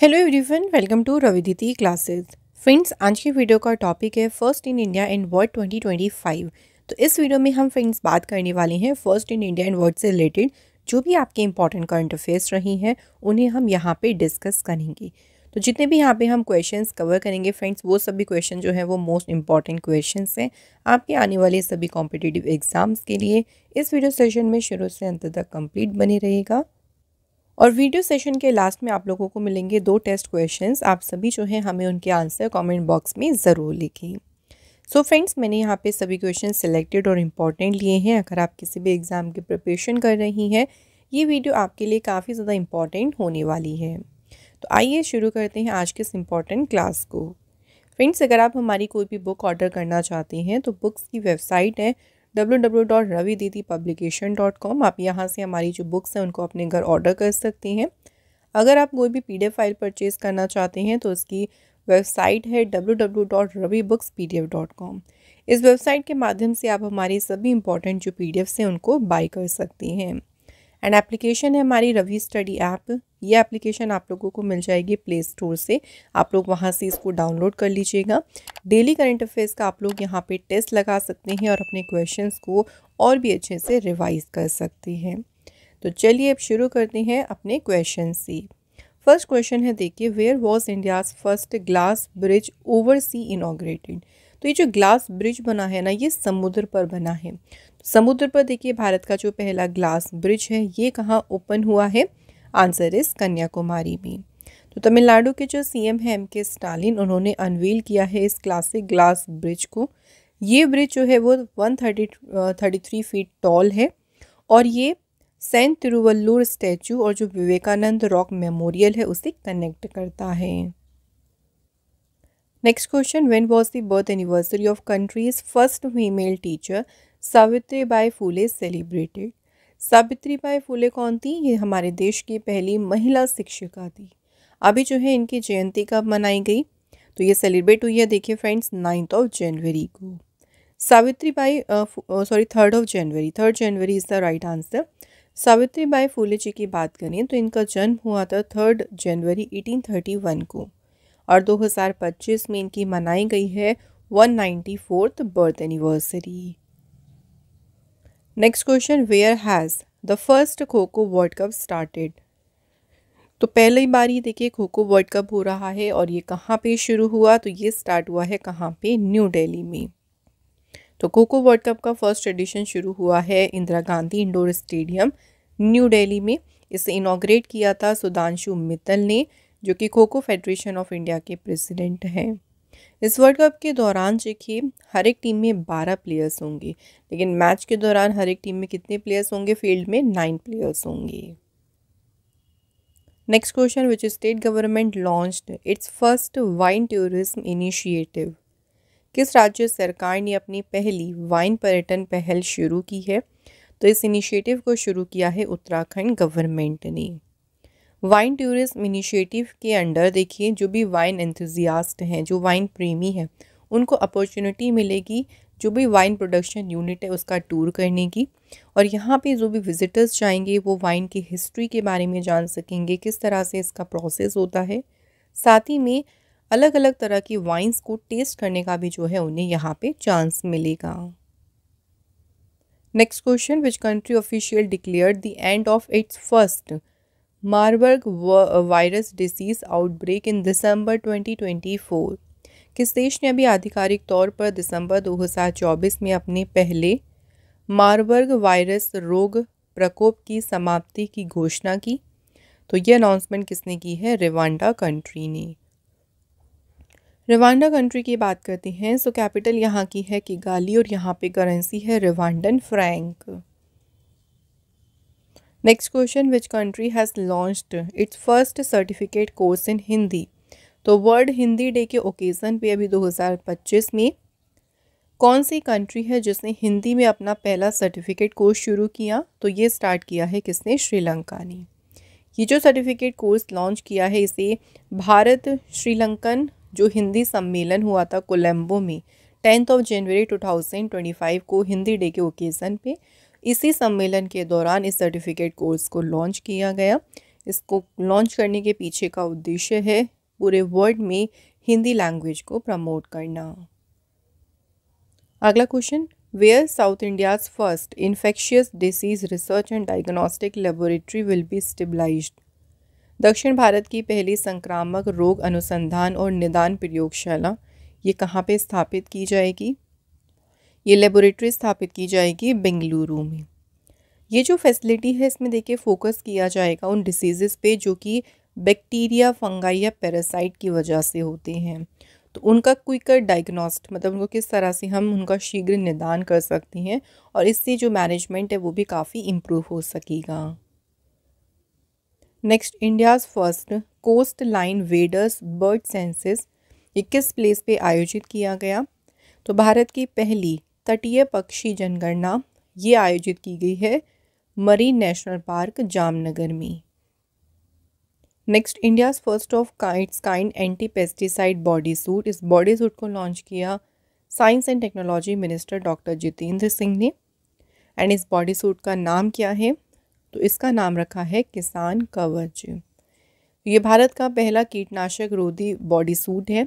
Hello everyone, welcome to Raviditi classes. Friends, आज की video का टॉपिक है first in India in world 2025। तो इस वीडियो में हम फ्रेंड्स बात करने वाले हैं first in India in word से रिलेटेड जो भी आपके इंपॉर्टेंट करंट अफेयर्स रही हैं उन्हें हम यहाँ पे डिस्कस करेंगे। तो जितने भी यहाँ पे हम क्वेश्चंस कवर करेंगे फ्रेंड्स, वो सभी क्वेश्चन जो है वो मोस्ट इंपॉर्टेंट क्वेश्चंस हैं आपके आने वाले सभी कॉम्पिटिटिव एग्जाम्स के लिए। इस वीडियो सेशन में शुरू से अंत तक कंप्लीट बने रहेगा और वीडियो सेशन के लास्ट में आप लोगों को मिलेंगे 2 टेस्ट क्वेश्चंस। आप सभी जो हैं हमें उनके आंसर कमेंट बॉक्स में ज़रूर लिखें। सो फ्रेंड्स, मैंने यहाँ पे सभी क्वेश्चन सिलेक्टेड और इम्पॉर्टेंट लिए हैं। अगर आप किसी भी एग्ज़ाम की प्रिपरेशन कर रही हैं, ये वीडियो आपके लिए काफ़ी ज़्यादा इम्पॉर्टेंट होने वाली है। तो आइए शुरू करते हैं आज के इस इम्पॉर्टेंट क्लास को। फ्रेंड्स, अगर आप हमारी कोई भी बुक ऑर्डर करना चाहते हैं तो बुक्स की वेबसाइट है www.raviditipublication.com। आप यहाँ से हमारी जो बुक्स हैं उनको अपने घर ऑर्डर कर सकते हैं। अगर आप कोई भी PDF फाइल परचेज करना चाहते हैं तो उसकी वेबसाइट है www.ravibookspdf.com। इस वेबसाइट के माध्यम से आप हमारी सभी इंपॉर्टेंट जो PDFs हैं उनको बाय कर सकते हैं। एंड एप्लीकेशन है हमारी रवि स्टडी ऐप। ये एप्लीकेशन आप लोगों को मिल जाएगी प्ले स्टोर से। आप लोग वहाँ से इसको डाउनलोड कर लीजिएगा। डेली करंट अफेयर्स का आप लोग यहाँ पे टेस्ट लगा सकते हैं और अपने क्वेश्चंस को और भी अच्छे से रिवाइज कर सकते हैं। तो चलिए अब शुरू करते हैं अपने क्वेश्चन से। फर्स्ट क्वेश्चन है, देखिए, where was India's first glass bridge over sea inaugurated. तो ये जो ग्लास ब्रिज बना है ना, ये समुद्र पर बना है। समुद्र पर देखिए भारत का जो पहला ग्लास ब्रिज है ये कहाँ ओपन हुआ है? आंसर इस कन्याकुमारी में। तो तमिलनाडु के जो CM हैं MK स्टालिन, उन्होंने अनवील किया है इस क्लासिक ग्लास ब्रिज को। ये ब्रिज जो है वो 133 फीट टॉल है और ये सेंट तिरुवल्लुर स्टैचू और जो विवेकानंद रॉक मेमोरियल है उसे कनेक्ट करता है। Next question, when was the birth anniversary of country's first female teacher Savitri Bai Phule celebrated. Savitri Bai Phule कौन थी? ये हमारे देश की पहली महिला शिक्षिका थी। अभी जो है इनकी जयंती कब मनाई गई? तो ये सेलिब्रेट हुई है, देखिए फ्रेंड्स, 9 जनवरी को। Savitri Bai 3 January is the right answer. Savitri Bai Phule ji की बात करें तो इनका जन्म हुआ था 3 जनवरी 1831 को और 2025 में इनकी मनाई गई है 194th birth anniversary. Next question, where has the first kho kho world cup started. तो पहली बार ये देखिए खो खो वर्ल्ड कप हो रहा है और ये कहाँ पे शुरू हुआ? तो ये स्टार्ट हुआ है कहाँ पे? न्यू दिल्ली में। तो खो खो वर्ल्ड कप का फर्स्ट एडिशन शुरू हुआ है Indira Gandhi indoor stadium new Delhi में। इसे इनॉग्रेट किया था सुधांशु मित्तल ने, जो कि kho kho federation of India के प्रेसिडेंट हैं। इस वर्ल्ड कप के दौरान देखिए हर एक टीम में 12 प्लेयर्स होंगे, लेकिन मैच के दौरान हर एक टीम में कितने प्लेयर्स होंगे? फील्ड में 9 प्लेयर्स होंगे। Next question, which state government launched its first wine tourism initiative. किस राज्य सरकार ने अपनी पहली वाइन पर्यटन पहल शुरू की है? तो इस इनिशिएटिव को शुरू किया है उत्तराखंड गवर्नमेंट ने। वाइन टूरिज्म इनिशिएटिव के अंडर देखिए जो भी वाइन एंथुजियास्ट हैं, जो वाइन प्रेमी हैं, उनको अपॉर्चुनिटी मिलेगी जो भी वाइन प्रोडक्शन यूनिट है उसका टूर करने की। और यहाँ पे जो भी विजिटर्स जाएंगे वो वाइन की हिस्ट्री के बारे में जान सकेंगे, किस तरह से इसका प्रोसेस होता है। साथ ही में अलग अलग तरह की वाइन्स को टेस्ट करने का भी जो है उन्हें यहाँ पे चांस मिलेगा। Next question, which country official declared the end of its first Marburg virus disease outbreak in December 2024। किस देश ने अभी आधिकारिक तौर पर दिसंबर 2024 में अपने पहले मार्बर्ग वायरस रोग प्रकोप की समाप्ति की घोषणा की? तो ये अनाउंसमेंट किसने की है? रवांडा कंट्री ने। रवांडा कंट्री की बात करते हैं सो कैपिटल यहाँ की है किगाली और यहाँ पे करेंसी है Rwandan Frank. Next question, which country has launched its first certificate course in Hindi. तो वर्ल्ड हिंदी डे के ओकेज़न पे अभी 2025 में कौन सी कंट्री है जिसने हिंदी में अपना पहला सर्टिफिकेट कोर्स शुरू किया? तो ये स्टार्ट किया है किसने? श्रीलंका ने। ये जो सर्टिफिकेट कोर्स लॉन्च किया है इसे भारत श्रीलंकन जो हिंदी सम्मेलन हुआ था कोलंबो में 10 जनवरी 2025 को हिंदी डे के ओकेज़न पे, इसी सम्मेलन के दौरान इस सर्टिफिकेट कोर्स को लॉन्च किया गया। इसको लॉन्च करने के पीछे का उद्देश्य है पूरे वर्ल्ड में हिंदी लैंग्वेज को प्रमोट करना। अगला question, where south India's first infectious disease research and diagnostic laboratory will be established. दक्षिण भारत की पहली संक्रामक रोग अनुसंधान और निदान प्रयोगशाला ये कहाँ पे स्थापित की जाएगी? ये लेबोरेटरी स्थापित की जाएगी बेंगलुरु में। ये जो फैसिलिटी है इसमें देखिए फोकस किया जाएगा उन डिसीज़ेस पे जो कि बैक्टीरिया, फंगाई या पैरासाइट की वजह से होते हैं। तो उनका क्विकर डायग्नोस्ट मतलब उनको किस तरह से हम उनका शीघ्र निदान कर सकते हैं और इससे जो मैनेजमेंट है वो भी काफ़ी इम्प्रूव हो सकेगा। Next, India's first coastline waders bird census ये किस प्लेस पे आयोजित किया गया? तो भारत की पहली तटीय पक्षी जनगणना ये आयोजित की गई है मरीन नेशनल पार्क जामनगर में। Next, India's first of its kind anti pesticide body suit, इस बॉडी सूट को लॉन्च किया science and technology minister doctor Jitendra Singh ने। एंड इस बॉडी सूट का नाम क्या है? तो इसका नाम रखा है किसान कवच। ये भारत का पहला कीटनाशक रोधी बॉडी सूट है।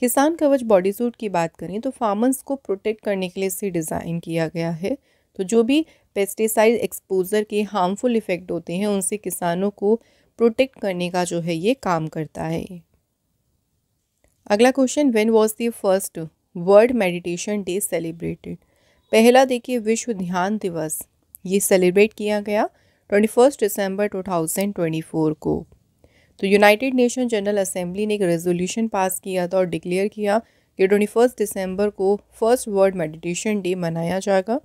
किसान कवच बॉडी सूट की बात करें तो फार्मर्स को प्रोटेक्ट करने के लिए इसे डिज़ाइन किया गया है। तो जो भी पेस्टिसाइड एक्सपोजर के हार्मफुल इफ़ेक्ट होते हैं उनसे किसानों को प्रोटेक्ट करने का जो है ये काम करता है। अगला question, when was the first world meditation day celebrated? पहला देखिए विश्व ध्यान दिवस ये सेलिब्रेट किया गया 21 दिसंबर 2024 को। तो यूनाइटेड नेशन जनरल असेंबली ने एक रेजोल्यूशन पास किया था और डिक्लेयर किया कि 21 दिसंबर को फर्स्ट वर्ल्ड मेडिटेशन डे मनाया जाएगा।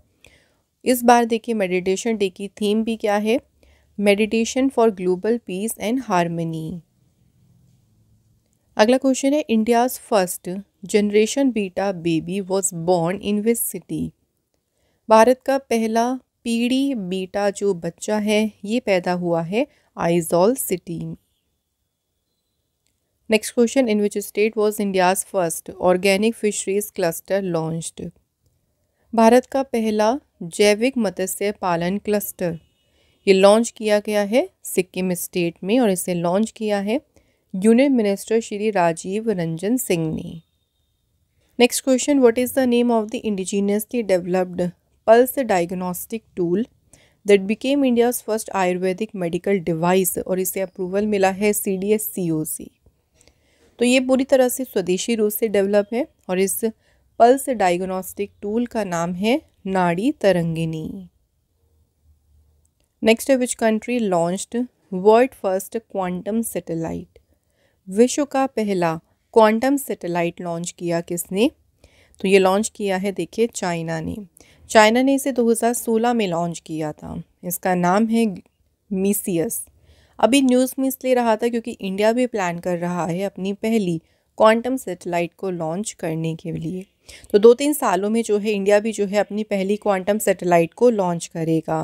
इस बार देखिए मेडिटेशन डे की थीम भी क्या है? Meditation for global piece and harmony. अगला क्वेश्चन है, India's first generation beta baby was born in which city? Bharat का पहला पीढ़ी बीटा जो बच्चा है ये पैदा हुआ है आइजॉल सिटी में। Next question, in which state was India's first organic fisheries cluster launched? Bharat का पहला जैविक मत्स्य पालन क्लस्टर ये लॉन्च किया गया है सिक्किम स्टेट में और इसे लॉन्च किया है यूनियन मिनिस्टर श्री राजीव रंजन सिंह ने। Next question, what is the name of the indigenously developed pulse diagnostic tool that became India's first Ayurvedic medical device और इसे अप्रूवल मिला है CDSCOC। तो ये पूरी तरह से स्वदेशी रूप से डेवलप है और इस पल्स डायग्नोस्टिक टूल का नाम है नाड़ी Tarangini. Next, which country launched world first quantum satellite? विश्व का पहला क्वांटम सैटेलाइट लॉन्च किया किसने? तो ये लॉन्च किया है देखिए चाइना ने। चाइना ने इसे 2016 में लॉन्च किया था। इसका नाम है मीसियस। अभी न्यूज़ में इसलिए रहा था क्योंकि इंडिया भी प्लान कर रहा है अपनी पहली क्वांटम सैटेलाइट को लॉन्च करने के लिए। तो 2-3 सालों में जो है इंडिया भी जो है अपनी पहली क्वांटम सैटेलाइट को लॉन्च करेगा।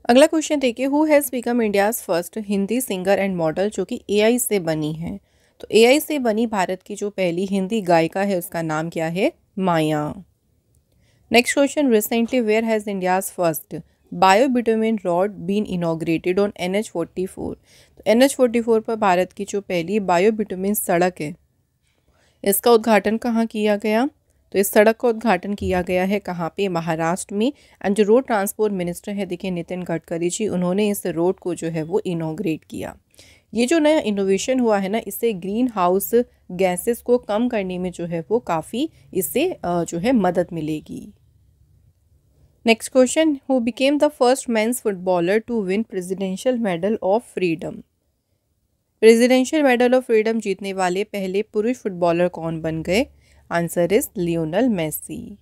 अगला क्वेश्चन देखिए, who has become India's first Hindi singer and model जो कि AI से बनी है? तो AI से बनी भारत की जो पहली हिंदी गायिका है उसका नाम क्या है? Maya. Next question, recently where has India's first biobitumen road been inaugurated on NH44? तो NH44 पर भारत की जो पहली बायोबिटुमिन सड़क है इसका उद्घाटन कहाँ किया गया? तो इस सड़क का उद्घाटन किया गया है कहाँ पे? महाराष्ट्र में। एंड जो रोड ट्रांसपोर्ट मिनिस्टर है देखिए नितिन गडकरी जी, उन्होंने इस रोड को जो है वो इनॉग्रेट किया। ये जो नया इनोवेशन हुआ है ना इससे ग्रीन हाउस गैसेस को कम करने में जो है वो काफ़ी इससे जो है मदद मिलेगी। Next question, who became the first men's footballer to win Presidential Medal of Freedom? Presidential Medal of Freedom जीतने वाले पहले पुरुष फुटबॉलर कौन बन गए? Answer is Lionel Messi.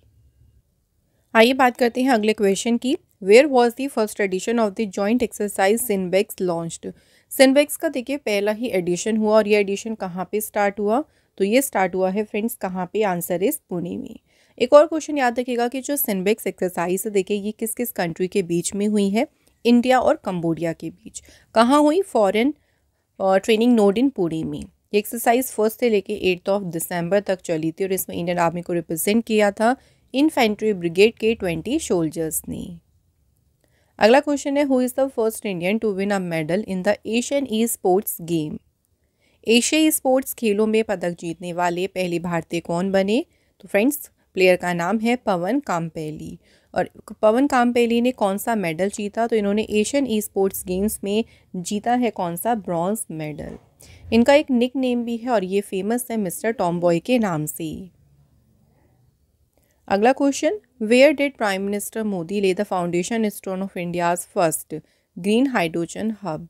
आइए बात करते हैं अगले क्वेश्चन की। Where was the first edition of the joint exercise SINBEX launched? SINBEX का देखिए पहला ही एडिशन हुआ और ये एडिशन कहाँ पे स्टार्ट हुआ? तो ये स्टार्ट हुआ है फ्रेंड्स कहाँ पे? आंसर इज पुणे में। एक और क्वेश्चन याद रखिएगा कि जो सिनबेक्स एक्सरसाइज है देखिए ये किस किस कंट्री के बीच में हुई है? इंडिया और कंबोडिया के बीच। कहाँ हुई? Foreign training node in Pune में। ये एक्सरसाइज 1 से लेके 8 दिसंबर तक चली थी और इसमें इंडियन आर्मी को रिप्रेजेंट किया था इन्फेंट्री ब्रिगेड के 20 सोल्जर्स ने। अगला क्वेश्चन है, who is the first Indian to win a medal in the Asian esports game. एशियाई स्पोर्ट्स खेलों में पदक जीतने वाले पहले भारतीय कौन बने? तो फ्रेंड्स, प्लेयर का नाम है पवन काम्पेली। और पवन काम्पेली ने कौन सा मेडल जीता? तो इन्होंने एशियन ई स्पोर्ट्स गेम्स में जीता है कौन सा? Bronze medal. इनका एक निक नेम भी है और ये फेमस है मिस्टर टॉमबॉय के नाम से। अगला question, where did prime minister Modi lay the foundation stone of India's first green hydrogen hub.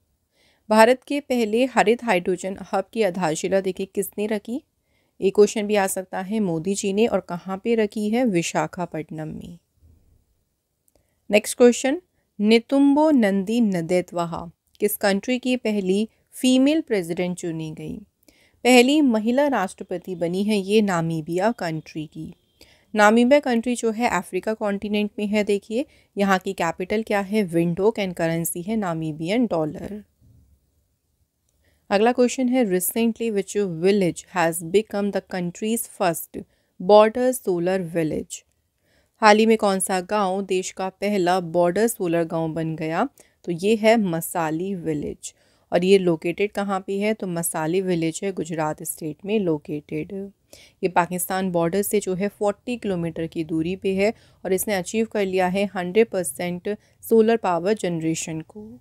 Bharat के पहले हरित हाइड्रोजन हब की आधारशिला देखिए किसने रखी? एक क्वेश्चन भी आ सकता है, मोदी जी ने, और कहाँ पे रखी है? विशाखापट्टनम में। नेक्स्ट क्वेश्चन, नितुम्बो नंदी नदैत्वहा किस कंट्री की पहली फीमेल प्रेसिडेंट चुनी गई? पहली महिला राष्ट्रपति बनी है ये नामीबिया कंट्री की। नामीबिया कंट्री जो है अफ्रीका कॉन्टिनेंट में है। देखिए यहाँ की कैपिटल क्या है? विंडहोक, एंड करेंसी है नामीबियन डॉलर। अगला क्वेश्चन है, recently which village has become the country's first border solar village. हाल ही में कौन सा गांव देश का पहला बॉर्डर सोलर गांव बन गया? तो ये है मसाली विलेज। और ये लोकेटेड कहाँ पे है? तो मसाली विलेज है गुजरात स्टेट में लोकेटेड। ये पाकिस्तान बॉर्डर से जो है 40 किलोमीटर की दूरी पे है और इसने अचीव कर लिया है 100% सोलर पावर जनरेशन को।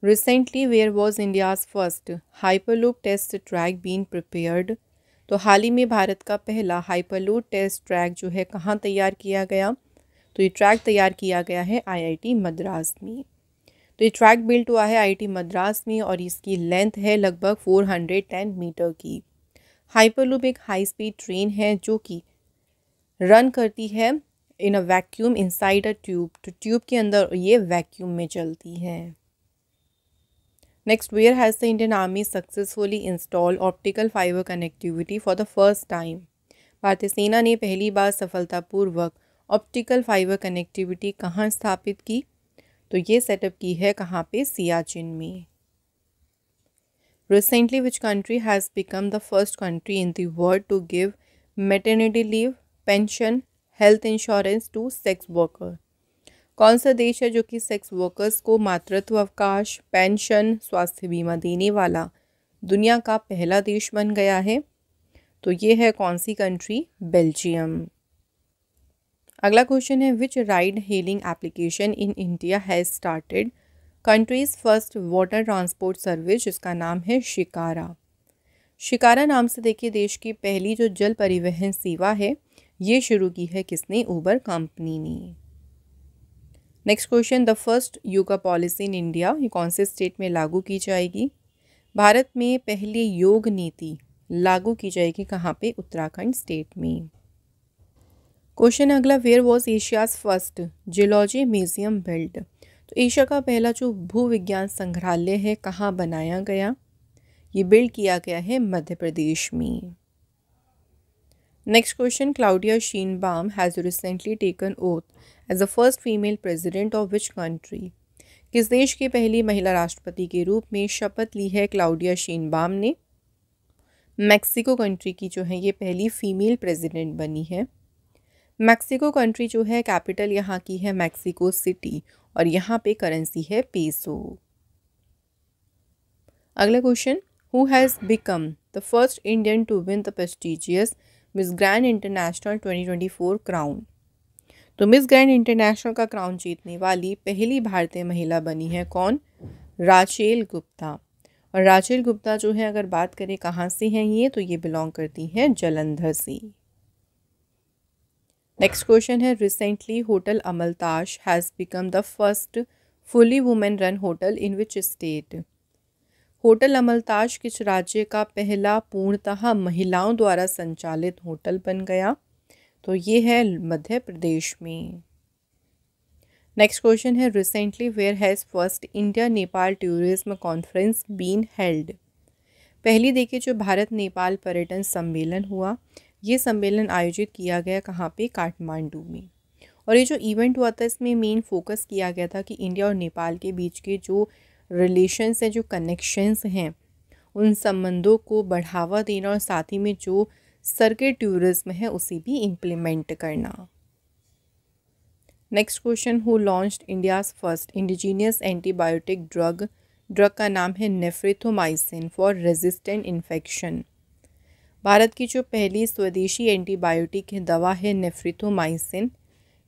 Recently where was India's first hyperloop test track been prepared. तो हाल ही में भारत का पहला हाइपरलूप टेस्ट ट्रैक जो है कहाँ तैयार किया गया? तो ये ट्रैक तैयार किया गया है आईआईटी मद्रास में। तो ये ट्रैक बिल्ट हुआ है आईआईटी मद्रास में और इसकी लेंथ है लगभग 410 मीटर की। हाइपरलूप एक हाई स्पीड ट्रेन है जो कि रन करती है in a vacuum inside a tube. तो ट्यूब के अंदर ये वैक्यूम में चलती है। Next, where has the Indian army successfully install optical fibre connectivity for the first time. भारतीय सेना ने पहली बार सफलतापूर्वक ऑप्टिकल फाइबर कनेक्टिविटी कहाँ स्थापित की? तो ये सेटअप की है कहाँ पे? सियाचिन में। Recently, which country has become the first country in the world to give maternity leave, pension, health insurance to sex worker? कौन सा देश है जो कि सेक्स वर्कर्स को मातृत्व अवकाश, पेंशन, स्वास्थ्य बीमा देने वाला दुनिया का पहला देश बन गया है? तो ये है कौन सी कंट्री? बेल्जियम। अगला क्वेश्चन है, which ride hailing application in India has started country's first water transport service, जिसका नाम है शिकारा। शिकारा नाम से देखिए देश की पहली जो जल परिवहन सेवा है ये शुरू की है किसने? ऊबर कंपनी ने। Next question, the first yoga policy in India ये कौन से स्टेट में लागू की जाएगी? भारत में पहली योग नीति लागू की जाएगी कहाँ पे? उत्तराखंड स्टेट में। क्वेश्चन अगला, where was Asia's first geology museum build. तो एशिया का पहला जो भूविज्ञान संग्रहालय है कहाँ बनाया गया? ये बिल्ड किया गया है मध्य प्रदेश में। Next question, Claudia Sheinbaum has recently taken oath as the first female president of which country. किस देश की पहली महिला राष्ट्रपति के रूप में शपथ ली है क्लाउडिया शीनबाम ने? मैक्सिको कंट्री की जो है ये पहली फीमेल प्रेसिडेंट बनी है। मैक्सिको कंट्री जो है कैपिटल यहाँ की है मैक्सिको सिटी और यहाँ पे करेंसी है पेसो। अगला question, who has become the first Indian to win the prestigious Miss Grand International 2024 crown. तो मिस ग्रैंड इंटरनेशनल का क्राउन जीतने वाली पहली भारतीय महिला बनी है कौन? राचेल गुप्ता। और राचेल गुप्ता जो है अगर बात करें कहाँ से हैं ये, तो ये बिलोंग करती हैं जलंधर से। नेक्स्ट क्वेश्चन है, recently hotel Amaltash has become the first fully women run hotel in which state. Hotel Amaltash किस राज्य का पहला पूर्णतः महिलाओं द्वारा संचालित होटल बन गया? तो ये है मध्य प्रदेश में। नेक्स्ट क्वेश्चन है, recently where has first India Nepal tourism conference been held. पहली देखिए जो भारत नेपाल पर्यटन सम्मेलन हुआ ये सम्मेलन आयोजित किया गया कहाँ पे? काठमांडू में। और ये जो इवेंट हुआ था इसमें मेन फोकस किया गया था कि इंडिया और नेपाल के बीच के जो रिलेशंस हैं, जो कनेक्शंस हैं, उन संबंधों को बढ़ावा देना और साथ ही में जो सर्किट टूरिज्म है उसे भी इम्प्लीमेंट करना। Next question, who launched India's first indigenous antibiotic drug. Drug का नाम है नेफ्रिथोमाइसिन फॉर रेजिस्टेंट इन्फेक्शन। भारत की जो पहली स्वदेशी एंटीबायोटिक दवा है नेफ्रिथोमाइसिन,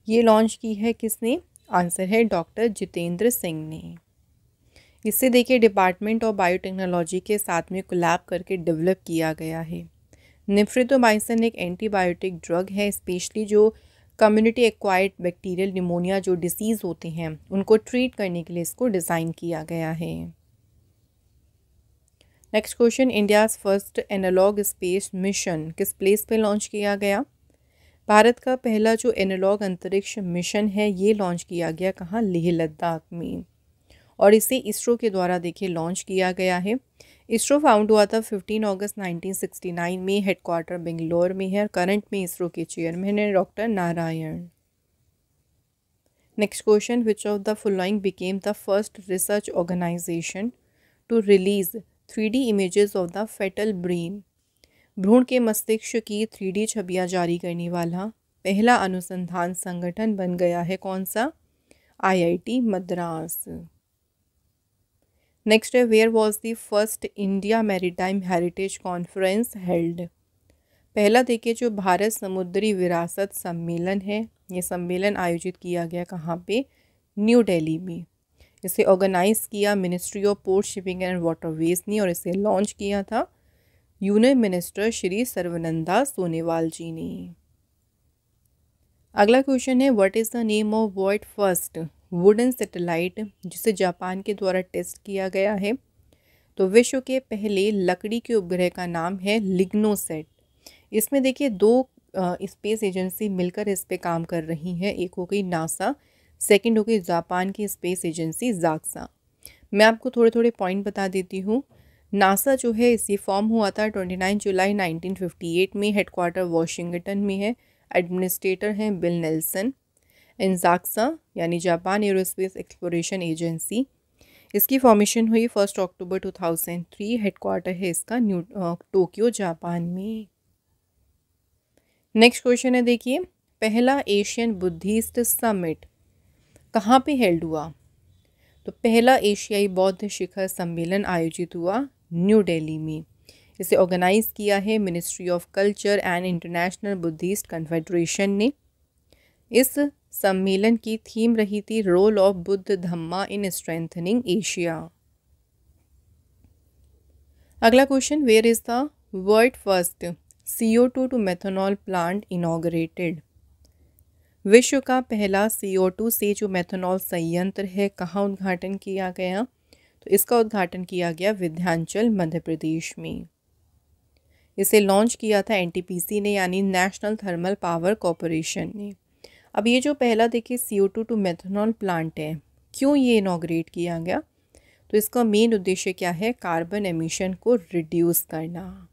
ये लॉन्च की है किसने? आंसर है डॉक्टर जितेंद्र सिंह ने। इससे देखिए डिपार्टमेंट ऑफ बायोटेक्नोलॉजी के साथ में कोलैब करके डेवलप किया गया है। नेफ्रिथोमाइसिन एक एंटीबायोटिक ड्रग है, स्पेशली जो कम्युनिटी एक्वायर्ड बैक्टीरियल निमोनिया जो डिसीज़ होते हैं उनको ट्रीट करने के लिए इसको डिज़ाइन किया गया है। Next question, India's first analog space mission किस प्लेस पे लॉन्च किया गया? भारत का पहला जो एनालॉग अंतरिक्ष मिशन है ये लॉन्च किया गया कहाँ? लेह लद्दाख में, और इसे इसरो के द्वारा देखिए लॉन्च किया गया है। इसरो फाउंड हुआ था 15 अगस्त 1969 में, हेडक्वार्टर बेंगलोर में है और करंट में इसरो के चेयरमैन है doctor Narayan. Next question, which of the following became the first research organisation to release 3D images of the fetal brain. भ्रूण के मस्तिष्क की 3D छवियां जारी करने वाला पहला अनुसंधान संगठन बन गया है कौन सा? IIT मद्रास। नेक्स्ट है, where was the first India maritime heritage conference held. पहला देखिए जो भारत समुद्री विरासत सम्मेलन है, ये सम्मेलन आयोजित किया गया कहाँ पे? न्यू दिल्ली में। इसे ऑर्गेनाइज किया ministry of port shipping and waterways ने, और इसे लॉन्च किया था यूनियन मिनिस्टर श्री सर्बानंद सोनोवाल जी ने। अगला क्वेश्चन है, what is the name of world first wooden satellite जिसे जापान के द्वारा टेस्ट किया गया है? तो विश्व के पहले लकड़ी के उपग्रह का नाम है लिग्नोसेट। इसमें देखिए दो स्पेस एजेंसी मिलकर इस पे काम कर रही हैं, एक हो गई नासा, सेकंड हो गई जापान की स्पेस एजेंसी जाक्सा। मैं आपको थोड़े थोड़े पॉइंट बता देती हूँ। नासा जो है इसे फॉर्म हुआ था 29 जुलाई 1958 में, हेडक्वार्टर वॉशिंगटन में है, एडमिनिस्ट्रेटर हैं बिल नेल्सन। इन जाक्सा यानी जापान एरोस्पेस एक्सप्लोरेशन एजेंसी, इसकी फॉर्मेशन हुई 1 अक्टूबर 2003, हेडक्वार्टर है इसका टोक्यो जापान में। नेक्स्ट क्वेश्चन है देखिए, पहला एशियन बुद्धिस्ट समिट कहाँ पे हेल्ड हुआ? तो पहला एशियाई बौद्ध शिखर सम्मेलन आयोजित हुआ न्यू दिल्ली में। इसे ऑर्गेनाइज किया है ministry of culture and international Buddhist confederation ने। इस सम्मेलन की थीम रही थी role of Buddha Dhamma in strengthening Asia. अगला question, where is the world first CO2 to methanol plant inaugurated. विश्व का पहला CO2 से जो मेथनॉल संयंत्र है कहाँ उद्घाटन किया गया? तो इसका उद्घाटन किया गया विंध्याचल मध्य प्रदेश में। इसे लॉन्च किया था NTPC ने यानी नेशनल थर्मल पावर कॉरपोरेशन ने। अब ये जो पहला देखिए CO2 टू मेथनॉल प्लांट है, क्यों ये इनॉग्रेट किया गया? तो इसका मेन उद्देश्य क्या है? कार्बन एमिशन को रिड्यूस करना।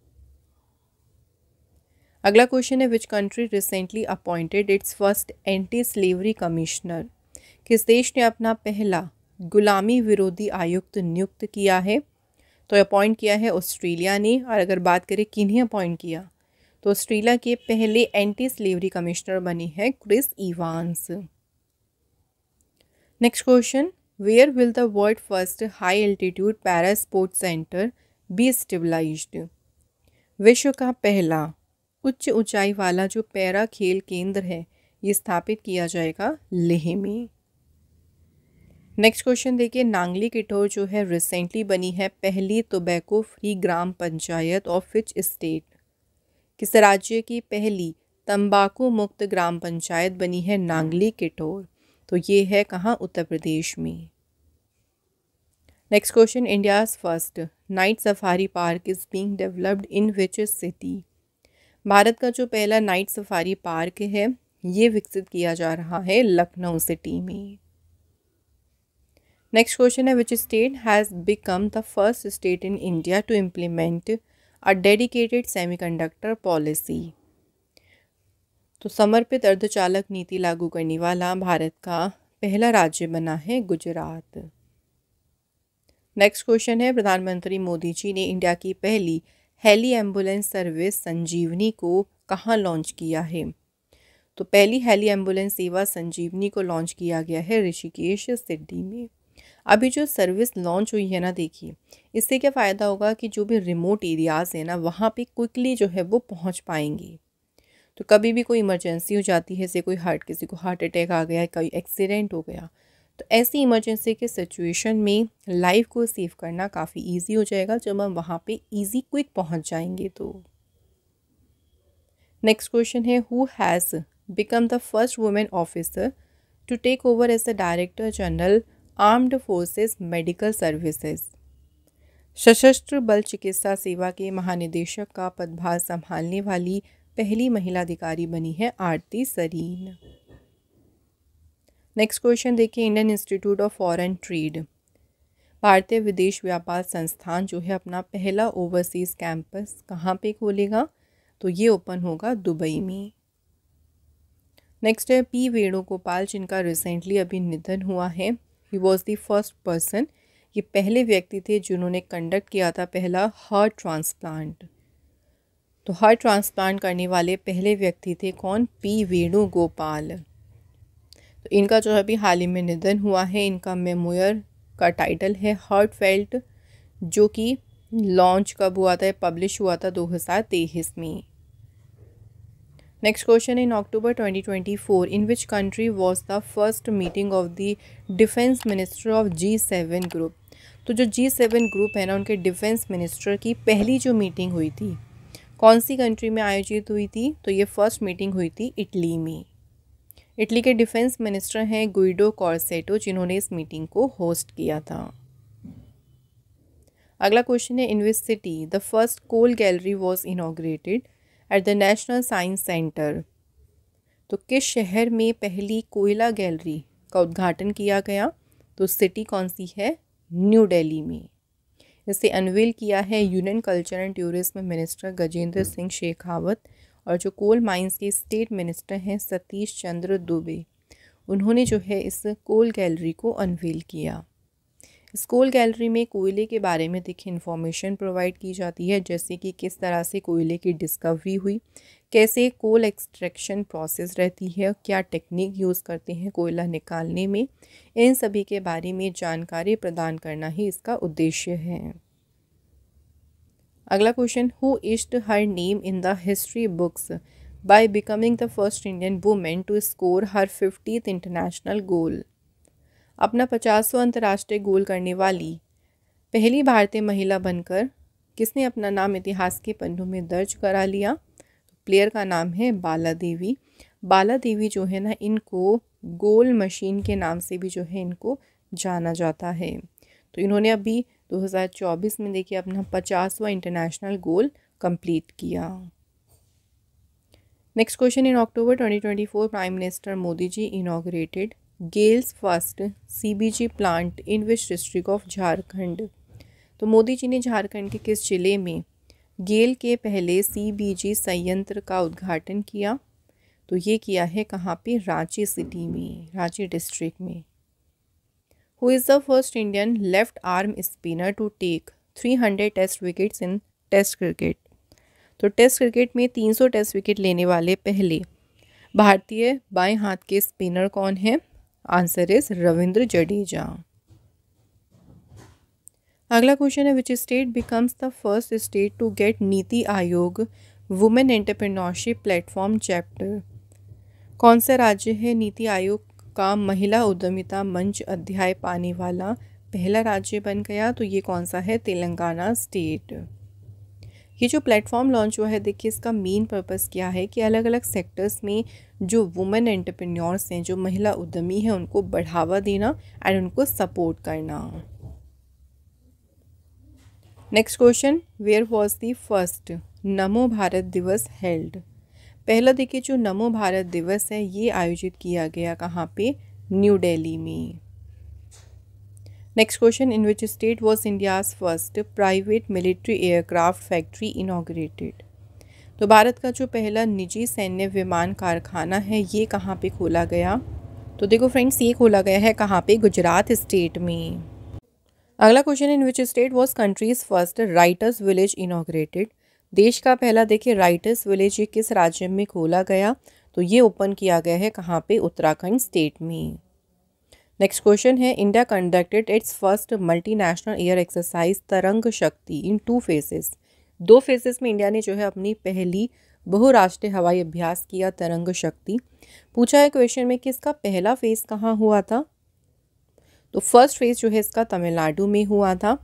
अगला क्वेश्चन है, which country recently appointed it's first anti slavery commissioner. किस देश ने अपना पहला गुलामी विरोधी आयुक्त नियुक्त किया है? तो अपॉइंट किया है ऑस्ट्रेलिया ने। और अगर बात करें किन्हें अपॉइंट किया, तो ऑस्ट्रेलिया के पहले एंटी स्लेवरी कमिश्नर बने हैं Chris Evans. Next question, where will the world first high altitude para sport centre be established. विश्व का पहला उच्च ऊंचाई वाला जो पैरा खेल केंद्र है ये स्थापित किया जाएगा लेह में। नेक्स्ट क्वेश्चन देखिए, नांगली किठौर जो है रिसेंटली बनी है पहली tobacco free gram panchayat of which state. किस राज्य की पहली तंबाकू मुक्त ग्राम पंचायत बनी है नांगली किठौर? तो ये है कहाँ? उत्तर प्रदेश में। Next question, India's first night safari park is being developed in which city. Bharat का जो पहला नाइट सफारी पार्क है ये विकसित किया जा रहा है लखनऊ सिटी में। नेक्स्ट क्वेश्चन है, which state has become the first state in India to implement a dedicated semiconductor policy. तो समर्पित अर्धचालक नीति लागू करने वाला भारत का पहला राज्य बना है गुजरात। नेक्स्ट क्वेश्चन है, प्रधानमंत्री मोदी जी ने इंडिया की पहली हेली एम्बुलेंस सर्विस संजीवनी को कहाँ लॉन्च किया है? तो पहली हेली एम्बुलेंस सेवा संजीवनी को लॉन्च किया गया है ऋषिकेश सिटी में। अभी जो सर्विस लॉन्च हुई है ना, देखिए इससे क्या फ़ायदा होगा कि जो भी रिमोट एरियाज़ है ना, वहाँ पे क्विकली जो है वो पहुँच पाएंगे। तो कभी भी कोई इमरजेंसी हो जाती है, जैसे किसी को हार्ट अटैक आ गया, कोई एक्सीडेंट हो गया, तो ऐसी इमरजेंसी के सिचुएशन में लाइफ को सेव करना काफ़ी इजी हो जाएगा जब हम वहाँ पे इजी क्विक पहुँच जाएंगे। तो नेक्स्ट क्वेश्चन है, who has become the first women officer to take over as the director general armed forces medical services. सशस्त्र बल चिकित्सा सेवा के महानिदेशक का पदभार संभालने वाली पहली महिला अधिकारी बनी है आरती सरीन। नेक्स्ट क्वेश्चन देखिए, Indian institute of foreign trade, भारतीय विदेश व्यापार संस्थान जो है अपना पहला ओवरसीज़ कैंपस कहाँ पे खोलेगा? तो ये ओपन होगा दुबई में। नेक्स्ट है पी वेणुगोपाल, जिनका रिसेंटली अभी निधन हुआ है। He was the first person, ये पहले व्यक्ति थे जिन्होंने कंडक्ट किया था पहला हार्ट ट्रांसप्लांट। तो हार्ट ट्रांसप्लांट करने वाले पहले व्यक्ति थे कौन? पी वेणुगोपाल। तो इनका जो अभी हाल ही में निधन हुआ है। इनका मेमोयर का टाइटल है हार्टफेल्ट, जो कि लॉन्च कब हुआ था, पब्लिश हुआ था 2023 में। Next question, in October 2024 in which country was the first meeting of the defence minister of G7 group. तो जो G7 ग्रुप है ना, उनके डिफेंस मिनिस्टर की पहली जो मीटिंग हुई थी कौन सी कंट्री में आयोजित हुई थी? तो ये फर्स्ट मीटिंग हुई थी इटली में। इटली के डिफेंस मिनिस्टर हैं गुइडो कॉर्सेटो, जिन्होंने इस मीटिंग को होस्ट किया था। अगला क्वेश्चन है, in which city the first coal gallery was inaugurated at the national science centre. तो किस शहर में पहली कोयला गैलरी का उद्घाटन किया गया? तो सिटी कौन सी है? न्यू दिल्ली में। इसे अनवील किया है union culture and tourism minister Gajendra Singh Shekhawat, और जो कोल माइंस के स्टेट मिनिस्टर हैं सतीश चंद्र दुबे, उन्होंने जो है इस कोल गैलरी को अनवील किया। इस कोल गैलरी में कोयले के बारे में देखिए इन्फॉर्मेशन प्रोवाइड की जाती है, जैसे कि किस तरह से कोयले की डिस्कवरी हुई, कैसे कोल एक्सट्रैक्शन प्रोसेस रहती है, क्या टेक्निक यूज़ करते हैं कोयला निकालने में, इन सभी के बारे में जानकारी प्रदान करना ही इसका उद्देश्य है। अगला question, who etched her name in the history books by becoming the first Indian women to score her 50th international goal. अपना 50वां अंतर्राष्ट्रीय गोल करने वाली पहली भारतीय महिला बनकर किसने अपना नाम इतिहास के पन्नों में दर्ज करा लिया? तो प्लेयर का नाम है बाला देवी। बाला देवी जो है ना, इनको गोल मशीन के नाम से भी जो है इनको जाना जाता है। तो इन्होंने अभी 2024 में देखिए अपना 50वां इंटरनेशनल गोल कंप्लीट किया। Next question, in October 2024 prime minister Modi ji inaugurated GAIL's first CBG plant in which district of Jharkhand. तो मोदी जी ने झारखंड के किस जिले में गेल के पहले CBG संयंत्र का उद्घाटन किया? तो ये किया है कहाँ पे? रांची सिटी में, रांची डिस्ट्रिक्ट में। Who is the first Indian left arm spinner to take 300 test wickets in test cricket. तो टेस्ट क्रिकेट में 300 टेस्ट विकेट लेने वाले पहले भारतीय बाएं हाथ के स्पिनर कौन है? Answer is Ravindra Jadeja. अगला क्वेश्चन है, which state becomes the first state to get NITI Aayog women entrepreneurship platform chapter. कौन सा राज्य है नीति आयोग का महिला उद्यमिता मंच अध्याय पाने वाला पहला राज्य बन गया? तो ये कौन सा है? तेलंगाना स्टेट। ये जो प्लेटफॉर्म लॉन्च हुआ है, देखिए इसका मेन पर्पस क्या है कि अलग अलग सेक्टर्स में जो वुमेन एंटरप्रेन्योर्स हैं, जो महिला उद्यमी हैं, उनको बढ़ावा देना एंड उनको सपोर्ट करना। Next question, where was the first Namo Bharat दिवस हेल्ड। पहला देखिए जो नमो भारत दिवस है ये आयोजित किया गया कहाँ पे? न्यू दिल्ली में। Next question, in which state was India's first private military aircraft factory inaugurated. तो भारत का जो पहला निजी सैन्य विमान कारखाना है ये कहाँ पे खोला गया? तो देखो फ्रेंड्स, ये खोला गया है कहाँ पे? गुजरात स्टेट में। अगला question, in which state was countries first writers village inaugurated. देश का पहला देखिए राइटर्स विलेज ये किस राज्य में खोला गया? तो ये ओपन किया गया है कहाँ पे, उत्तराखंड स्टेट में। नेक्स्ट क्वेश्चन है, India conducted it's first multinational air exercise तरंग शक्ति इन 2 फेजेस। 2 फेजेस में इंडिया ने जो है अपनी पहली बहुराष्ट्रीय हवाई अभ्यास किया, तरंग शक्ति। पूछा है क्वेश्चन में कि इसका पहला फेज कहाँ हुआ था। तो फर्स्ट फेज जो है इसका तमिलनाडु में हुआ था,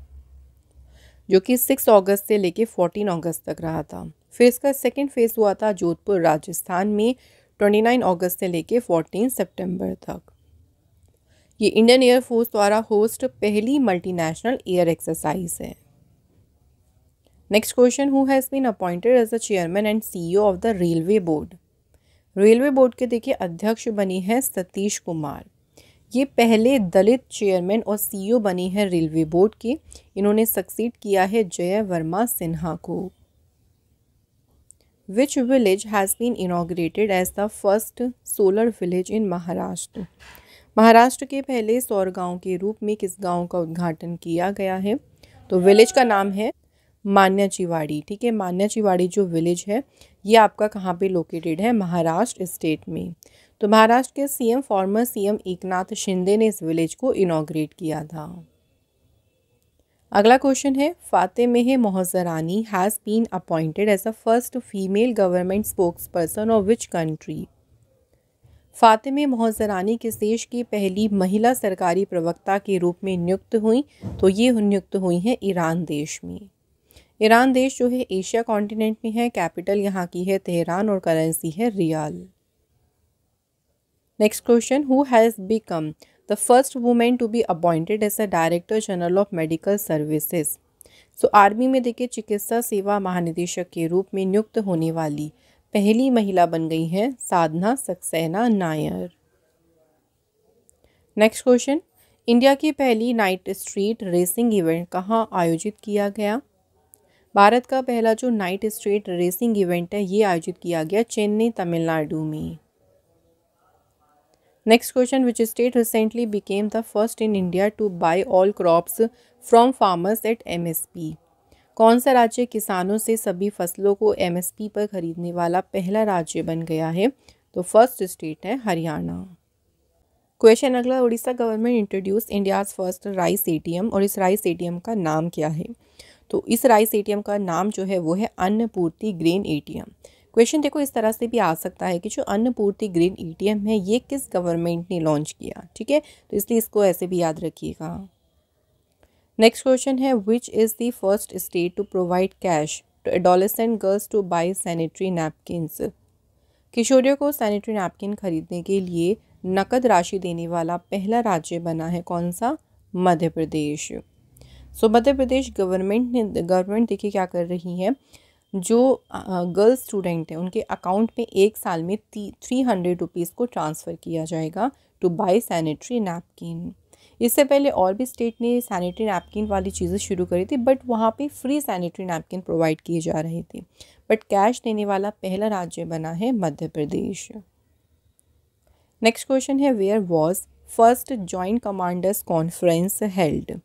जो कि 6 अगस्त से लेके 14 अगस्त तक रहा था। फिर इसका सेकेंड फेज हुआ था जोधपुर राजस्थान में 29 अगस्त से लेके 14 सितंबर तक। ये इंडियन एयरफोर्स द्वारा होस्ट पहली मल्टीनेशनल एयर एक्सरसाइज है। Next question, who has been appointed as the chairman and CEO of the railway board. Railway board के देखिए अध्यक्ष बनी है सतीश कुमार। ये पहले दलित चेयरमैन और सीईओ बनी है रेलवे बोर्ड के। इन्होंने सक्सीड किया है जय वर्मा सिन्हा को। Which village has been inaugurated as the first solar village in Maharashtra. Maharashtra के पहले सौर गांव के रूप में किस गांव का उद्घाटन किया गया है। तो विलेज का नाम है मान्याचीवाड़ी। ठीक है, मान्याचीवाड़ी जो विलेज है ये आपका कहाँ पे लोकेटेड है, महाराष्ट्र स्टेट में। तो महाराष्ट्र के CM farmer CM Eknath Shinde ने इस विलेज को इनॉग्रेट किया था। अगला क्वेश्चन है, Fatemeh Mohajerani has been appointed as the first female government spokesperson of which country. Fatemeh Mohajerani किस देश की पहली महिला सरकारी प्रवक्ता के रूप में नियुक्त हुई। तो ये नियुक्त हुई हैं ईरान देश में। ईरान देश जो है एशिया कॉन्टिनेंट में है। कैपिटल यहाँ की है तेहरान और करेंसी है rial. Next question, who has become the first women to be appointed as a director general of medical services. So army में देखिए चिकित्सा सेवा महानिदेशक के रूप में नियुक्त होने वाली पहली महिला बन गई हैं Sadhana Saxena Nair. Next question, India की पहली नाइट स्ट्रीट रेसिंग इवेंट कहाँ आयोजित किया गया। भारत का पहला जो नाइट स्ट्रीट रेसिंग इवेंट है ये आयोजित किया गया चेन्नई तमिलनाडु में। Next question, which state recently became the first in India to buy all crops from farmers at MSP. कौन सा राज्य किसानों से सभी फसलों को एमएसपी पर खरीदने वाला पहला राज्य बन गया है। तो फर्स्ट स्टेट है हरियाणा। क्वेश्चन अगला, Orissa government introduce India's first rice ATM और इस राइस एटीएम का नाम क्या है। तो इस राइस एटीएम का नाम जो है वो है अन्नपूर्ति ग्रेन एटीएम। क्वेश्चन देखो इस तरह से भी आ सकता है कि जो अन्नपूर्ति ग्रेन एटीएम है ये किस गवर्नमेंट ने लॉन्च किया। ठीक है, तो इसलिए इसको ऐसे भी याद रखिएगा। नेक्स्ट क्वेश्चन है, which is the first state to provide cash to adolescent girls to buy sanitary napkins. किशोरियों को सैनिटरी नैपकिन खरीदने के लिए नकद राशि देने वाला पहला राज्य बना है कौन सा, मध्य प्रदेश। सो मध्य प्रदेश गवर्नमेंट देखिए क्या कर रही है, जो गर्ल्स स्टूडेंट हैं उनके अकाउंट में एक साल में 300 रुपीज़ को ट्रांसफ़र किया जाएगा टू बाय सैनिटरी नैपकिन। इससे पहले और भी स्टेट ने सैनिटरी नैपकिन वाली चीज़ें शुरू करी थी, बट वहाँ पे फ्री सैनिटरी नैपकिन प्रोवाइड किए जा रहे थे। बट कैश देने वाला पहला राज्य बना है मध्य प्रदेश। नेक्स्ट क्वेश्चन है, where was first joint commanders conference held.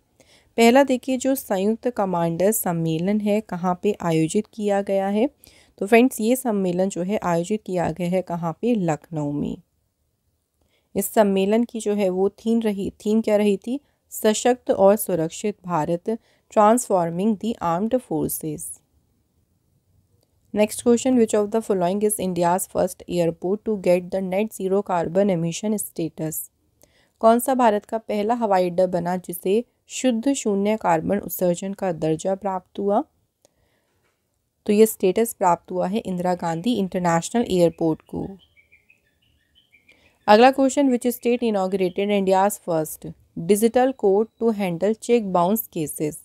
पहला देखिए जो संयुक्त कमांडर सम्मेलन है कहाँ पे आयोजित किया गया है। तो फ्रेंड्स ये सम्मेलन जो है आयोजित किया गया है कहाँ पे, लखनऊ में। इस सम्मेलन की जो है वो थीम क्या रही थी, सशक्त और सुरक्षित Bharat, transforming the armed forces. Next question, which of the following is India's first airport to get the net zero carbon emission status. कौन सा भारत का पहला हवाई अड्डा बना जिसे शुद्ध शून्य कार्बन उत्सर्जन का दर्जा प्राप्त हुआ। तो ये स्टेटस प्राप्त हुआ है इंदिरा गांधी इंटरनेशनल एयरपोर्ट को। अगला question, which state inaugurated India's first digital court to handle cheque bounce cases.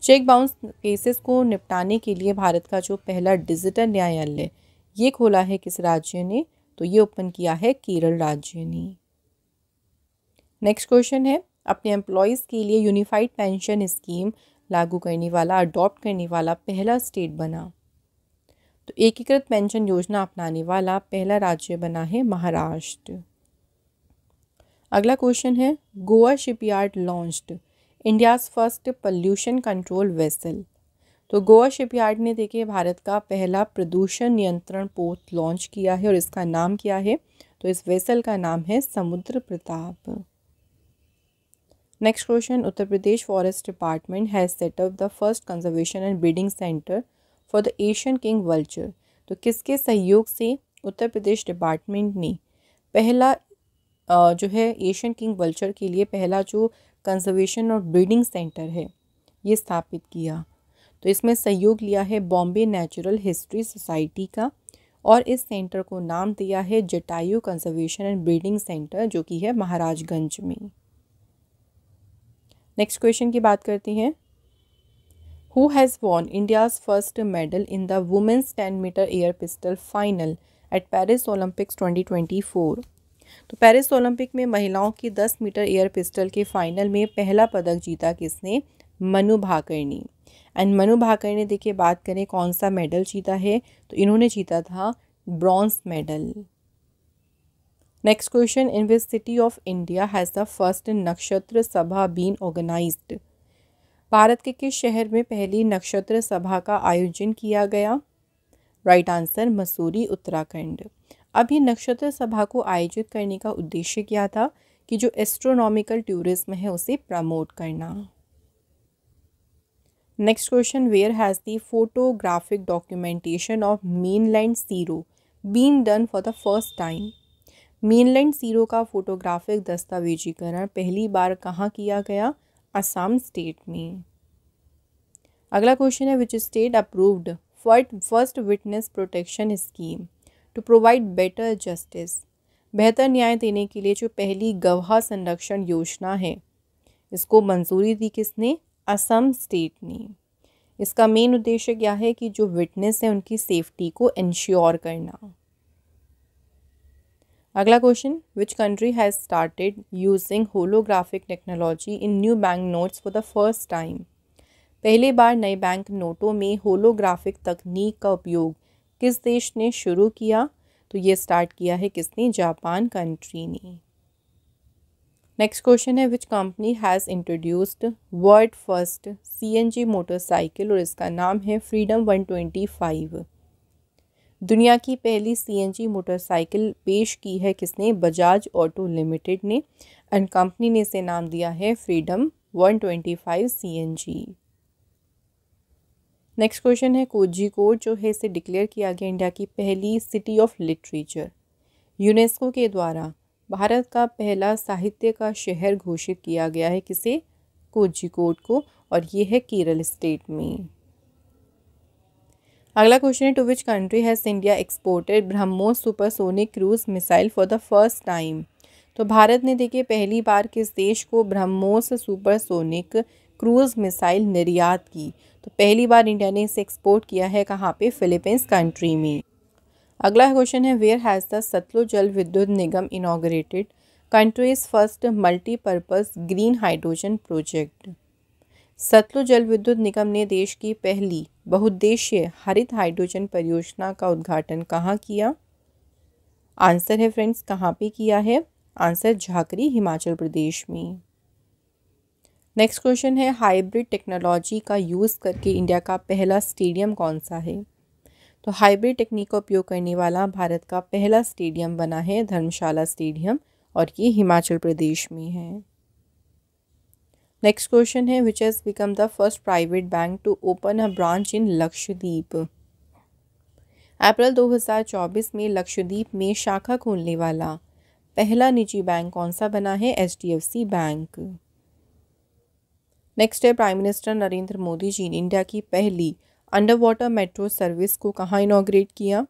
Cheque bounce cases को निपटाने के लिए भारत का जो पहला डिजिटल न्यायालय ये खोला है किस राज्य ने। तो ये ओपन किया है केरल राज्य ने। नेक्स्ट क्वेश्चन है, अपने एम्प्लॉयज़ के लिए यूनिफाइड पेंशन स्कीम लागू करने वाला, अडॉप्ट करने वाला पहला स्टेट बना। तो एकीकृत पेंशन योजना अपनाने वाला पहला राज्य बना है महाराष्ट्र। अगला क्वेश्चन है, Goa shipyard launched India's first pollution control vessel. तो गोवा शिपयार्ड ने देखिए भारत का पहला प्रदूषण नियंत्रण पोत लॉन्च किया है और इसका नाम क्या है? तो इस वेसल का नाम है समुद्र Pratap. Next question, Uttar Pradesh forest department has set up the first conservation and breeding centre for the Asian king vulture. तो किसके सहयोग से उत्तर प्रदेश डिपार्टमेंट ने पहला जो है एशियन किंग वल्चर के लिए पहला जो कंजर्वेशन और ब्रीडिंग सेंटर है ये स्थापित किया? तो इसमें सहयोग लिया है बॉम्बे नेचुरल हिस्ट्री सोसाइटी का और इस सेंटर को नाम दिया है Jatayu conservation and breeding centre, जो कि है महाराजगंज में। नेक्स्ट क्वेश्चन की बात करते हैं। Who has won India's first medal in the women's 10 metre air pistol final at Paris Olympics 2024। तो पेरिस ओलंपिक में महिलाओं की 10 मीटर एयर पिस्टल के फाइनल में पहला पदक जीता किसने? मनु भाकर ने। एंड मनु भाकर ने देखिए बात करें कौन सा मेडल जीता है, तो इन्होंने जीता था bronze medal. Next question, in which city of India has the first नक्षत्र सभा बीन ऑर्गेनाइज्ड। भारत के किस शहर में पहली नक्षत्र सभा का आयोजन किया गया? Right answer, Mussoorie, Uttarakhand. अब ये नक्षत्र सभा को आयोजित करने का उद्देश्य क्या था? कि जो एस्ट्रोनॉमिकल टूरिज्म है उसे प्रमोट करना। Next question, where has the photographic documentation of mainland serow been done for the first time. Mainland serow का फोटोग्राफिक दस्तावेजीकरण पहली बार कहाँ किया गया? असम स्टेट में। अगला क्वेश्चन है, which state approved first witness protection scheme to provide better justice. बेहतर न्याय देने के लिए जो पहली गवाह संरक्षण योजना है इसको मंजूरी दी किसने? असम स्टेट ने। इसका मेन उद्देश्य क्या है? कि जो विटनेस है उनकी सेफ्टी को इंश्योर करना। अगला question, which country has started using holographic technology in new bank notes for the first time. पहली बार नए बैंक नोटों में होलोग्राफिक तकनीक का उपयोग किस देश ने शुरू किया? तो ये स्टार्ट किया है किसने? जापान कंट्री ने। नेक्स्ट क्वेश्चन है, which company has introduced world first CNG motorcycle और इसका नाम है फ्रीडम 125। दुनिया की पहली CNG मोटरसाइकिल पेश की है किसने? बजाज ऑटो लिमिटेड ने। एंड कंपनी ने इसे नाम दिया है फ्रीडम 125 CNG। नेक्स्ट क्वेश्चन है, कोझिकोड जो है इसे डिक्लेयर किया गया इंडिया की पहली सिटी ऑफ लिटरेचर। यूनेस्को के द्वारा भारत का पहला साहित्य का शहर घोषित किया गया है किसे? कोझिकोड को, और ये है केरल स्टेट में। अगला क्वेश्चन है, to which country has India exported BrahMos supersonic cruise missile for the first time. तो भारत ने देखिए पहली बार किस देश को ब्रह्मोस सुपरसोनिक क्रूज मिसाइल निर्यात की? तो पहली बार इंडिया ने इसे एक्सपोर्ट किया है कहाँ पे? फिलीपींस कंट्री में। अगला क्वेश्चन है, where has the Satluj Jal Vidyut Nigam inaugurated country's first multipurpose green hydrogen project. Satluj Jal Vidyut निगम ने देश की पहली बहुउद्देशीय हरित हाइड्रोजन परियोजना का उद्घाटन कहाँ किया? आंसर है फ्रेंड्स, कहाँ पे किया है? आंसर झाकरी, हिमाचल प्रदेश में। नेक्स्ट क्वेश्चन है, हाइब्रिड टेक्नोलॉजी का यूज़ करके इंडिया का पहला स्टेडियम कौन सा है? तो हाइब्रिड टेक्निक का उपयोग करने वाला भारत का पहला स्टेडियम बना है धर्मशाला स्टेडियम, और ये हिमाचल प्रदेश में है। नेक्स्ट क्वेश्चन है, which has become the first private bank to open a branch in Lakshadweep. April 2024 में लक्षद्वीप में शाखा खोलने वाला पहला निजी बैंक कौन सा बना है? HDFC bank. नेक्स्ट है, प्राइम मिनिस्टर नरेंद्र मोदी जी ने इंडिया की पहली अंडर वाटर मेट्रो सर्विस को कहाँ इनॉग्रेट किया?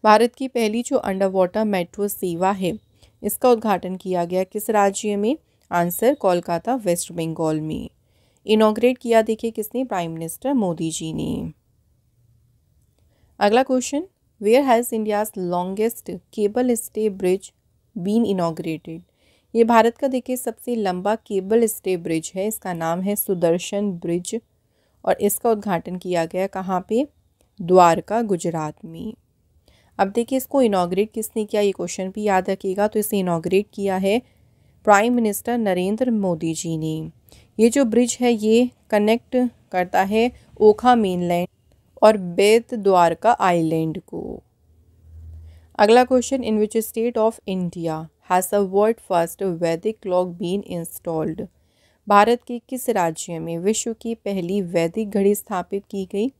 भारत की पहली जो अंडर वाटर मेट्रो सेवा है इसका उद्घाटन किया गया किस राज्य में? आंसर, कोलकाता, वेस्ट बंगाल में। इनॉग्रेट किया देखिए किसने? प्राइम मिनिस्टर मोदी जी ने। अगला question, where has India's longest cable stay bridge been inaugurated. ये भारत का देखिए सबसे लंबा केबल स्टे ब्रिज है, इसका नाम है सुदर्शन ब्रिज, और इसका उद्घाटन किया गया कहाँ पे? द्वारका, गुजरात में। अब देखिए इसको इनॉग्रेट किसने किया, ये क्वेश्चन भी याद रखिएगा। तो इसे इनॉग्रेट किया है प्राइम मिनिस्टर नरेंद्र मोदी जी ने। ये जो ब्रिज है ये कनेक्ट करता है ओखा मेनलैंड और बेत द्वारका आइलैंड को। अगला question, in which state of India has the world first वैदिक क्लॉक बीन इंस्टॉल्ड? भारत के किस राज्य में विश्व की पहली वैदिक घड़ी स्थापित की गई?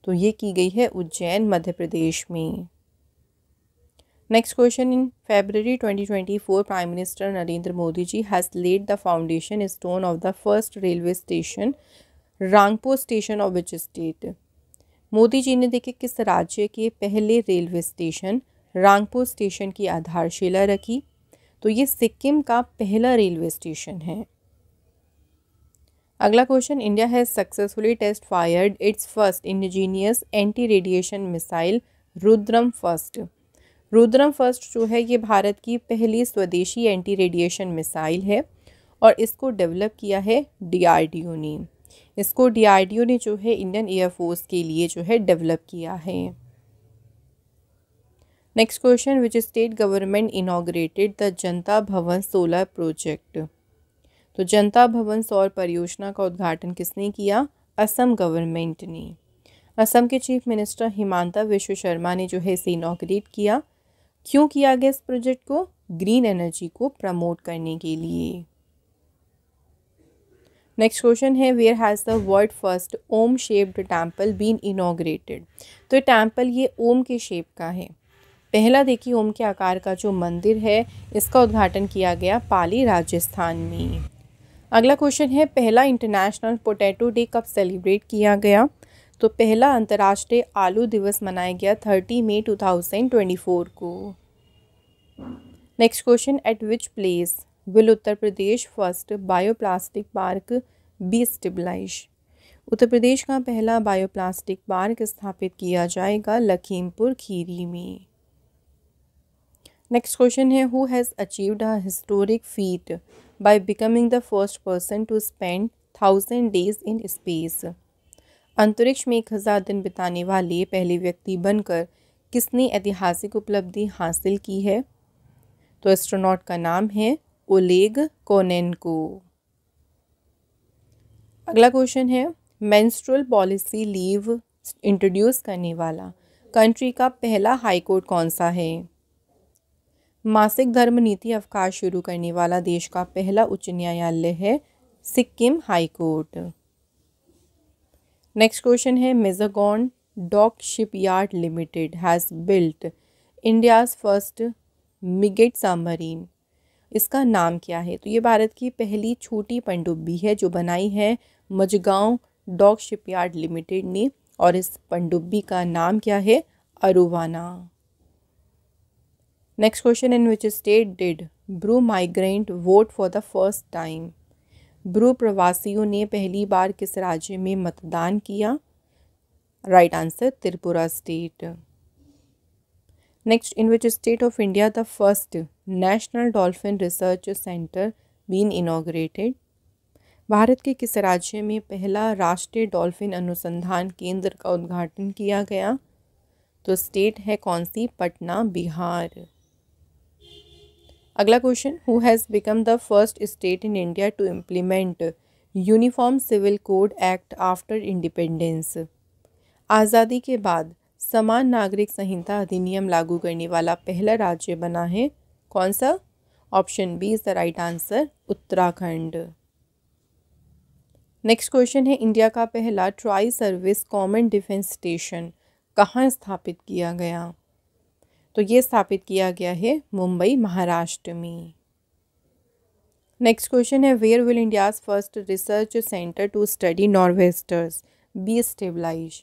तो ये की गई है उज्जैन, मध्य प्रदेश में। Next question, in February 2024 prime minister Narendra Modi ji has laid the foundation stone of the first railway station Rangpur station of which state? Modi ji ने देखिए किस राज्य के पहले रेलवे स्टेशन रांगपुर स्टेशन की आधारशिला रखी? तो ये सिक्किम का पहला रेलवे स्टेशन है। अगला question, India has successfully test fired its first indigenous anti radiation missile Rudram first. Rudram first जो है ये भारत की पहली स्वदेशी एंटी रेडिएशन मिसाइल है और इसको डेवलप किया है DRDO ने। इसको DRDO ने जो है इंडियन एयरफोर्स के लिए जो है डेवलप किया है। Next question, which state government inaugurated the जनता भवन सोलर प्रोजेक्ट? तो जनता भवन सौर परियोजना का उद्घाटन किसने किया? असम गवर्नमेंट ने। असम के चीफ मिनिस्टर हिमांता विश्व शर्मा ने जो है इसे इनॉग्रेट किया। क्यों किया गया इस प्रोजेक्ट को? ग्रीन एनर्जी को प्रमोट करने के लिए। नेक्स्ट क्वेश्चन है, where has the world first Om shaped temple been inaugurated? तो टेम्पल ये ओम के शेप का है। पहला देखिए ओम के आकार का जो मंदिर है इसका उद्घाटन किया गया पाली, राजस्थान में। अगला क्वेश्चन है, पहला इंटरनेशनल पोटैटो डे कब सेलिब्रेट किया गया? तो पहला अंतर्राष्ट्रीय आलू दिवस मनाया गया 30 मई 2024 को। Next question, at which place will Uttar Pradesh first bioplastic park be established? Uttar Pradesh का पहला बायोप्लास्टिक पार्क स्थापित किया जाएगा लखीमपुर खीरी में। नेक्स्ट क्वेश्चन है, who has achieved a historic feat by becoming the first person to spend 1000 days in space? अंतरिक्ष में 1000 दिन बिताने वाले पहले व्यक्ति बनकर किसने ऐतिहासिक उपलब्धि हासिल की है? तो एस्ट्रोनॉट का नाम है ओलेग कोनेन्को। अगला क्वेश्चन है, मेंस्ट्रुअल पॉलिसी लीव इंट्रोड्यूस करने वाला कंट्री का पहला हाईकोर्ट कौन सा है? मासिक धर्म नीति अवकाश शुरू करने वाला देश का पहला उच्च न्यायालय है Sikkim high court. Next question है, Mazagon dock shipyard limited has built India's first midget submarine. इसका नाम क्या है? तो ये भारत की पहली छोटी पनडुब्बी है जो बनाई है मजगांव डॉक शिपयार्ड लिमिटेड ने और इस पनडुब्बी का नाम क्या है? Arowana. Next question, in which state did Bru migrant vote for the first time? Bru प्रवासियों ने पहली बार किस राज्य में मतदान किया? Right answer Tripura state. Next, in which state of India the first national dolphin research centre been inaugurated? Bharat के किस राज्य में पहला राष्ट्रीय डॉल्फिन अनुसंधान केंद्र का उद्घाटन किया गया? तो स्टेट है कौन सी? पटना, बिहार। अगला question, who has become the first state in India to implement uniform civil code act after independence? आज़ादी के बाद समान नागरिक संहिता अधिनियम लागू करने वाला पहला राज्य बना है कौन सा? Option B is the right answer, Uttarakhand. Next question है, इंडिया का पहला tri service common defence station कहाँ स्थापित किया गया? तो ये स्थापित किया गया है मुंबई, महाराष्ट्र में। नेक्स्ट क्वेश्चन है, where will India's first research centre to study nor'westers be established?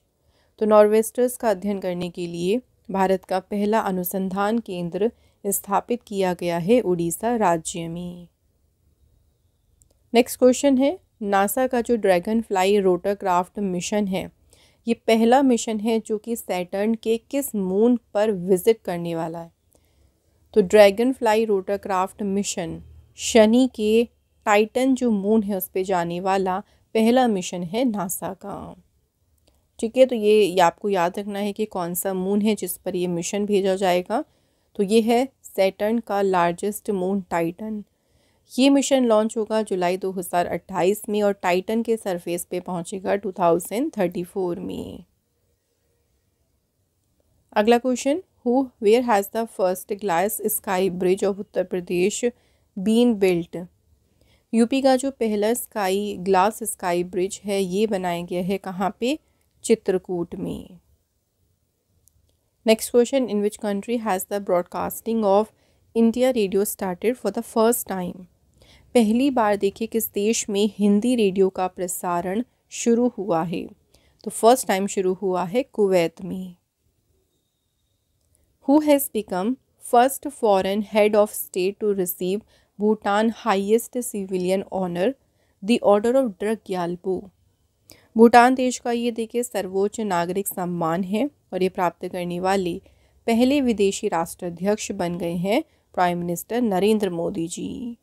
तो नॉर्वेस्टर्स का अध्ययन करने के लिए भारत का पहला अनुसंधान केंद्र स्थापित किया गया है उड़ीसा राज्य में। नेक्स्ट क्वेश्चन है, नासा का जो ड्रैगन फ्लाई रोटरक्राफ्ट मिशन है ये पहला मिशन है जो कि सैटर्न के किस मून पर विजिट करने वाला है? तो dragon fly rotorcraft mission Shani के टाइटन जो मून है उस पर जाने वाला पहला मिशन है नासा का। ठीक है, तो ये आपको याद रखना है कि कौन सा मून है जिस पर ये मिशन भेजा जाएगा। तो ये है सैटर्न का लार्जेस्ट मून टाइटन। ये मिशन लॉन्च होगा जुलाई 2028 में और टाइटन के सरफेस पे पहुंचेगा 2034 में। अगला question, where has the first glass sky bridge of Uttar Pradesh been built. UP का जो पहला ग्लास स्काई ब्रिज है ये बनाया गया है कहाँ पे, चित्रकूट में। Next question, in which country has the broadcasting of India radio started for the first time. पहली बार देखिए किस देश में हिंदी रेडियो का प्रसारण शुरू हुआ है, तो फर्स्ट टाइम शुरू हुआ है कुवैत में। Who has become first foreign head of state to receive Bhutan highest civilian honour the order of Druk Gyalpo. Bhutan देश का ये देखिए सर्वोच्च नागरिक सम्मान है और ये प्राप्त करने वाले पहले विदेशी राष्ट्राध्यक्ष बन गए हैं prime minister Narendra Modi ji.